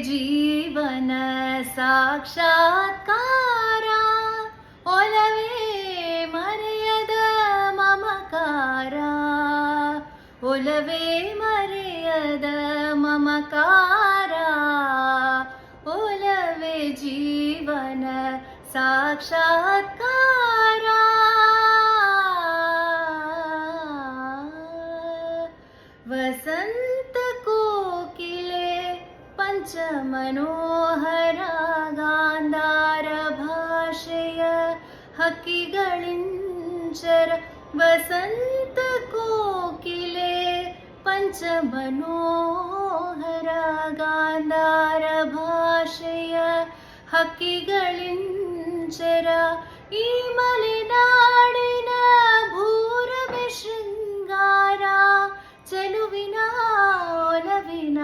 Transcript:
ಜೀವನ ಸಾಕ್ಷಾತ್ಕಾರ ಒಲವೇ ಮರೆಯದ ಮಮಕಾರ ಒಲವೇ ಮರೆಯದ ಮಮಕಾರ ಒಲವೇ ಜೀವನ ಸಾಕ್ಷಾತ್ಕಾರ ವಸಂತ ಕೋಕಿಲೆ ಪಂಚಮನೋಹರ ಗಾಂಧಾರ ಭಾಷೆಯ ಹಕ್ಕಿಗಳಿಂಚರ ವಸಂತ ಕೋಕಿಲೆ ಪಂಚಮನೋಹರ ಗಾಂಧಾರ ಭಾಷೆಯ ಹಕ್ಕಿಗಳಿಂಚರ ಈ ಮಲೆನಾಡಿನ ಭೂರಮೆ ಶೃಂಗಾರ ಚೆಲುವಿನ ಒಲವಿನ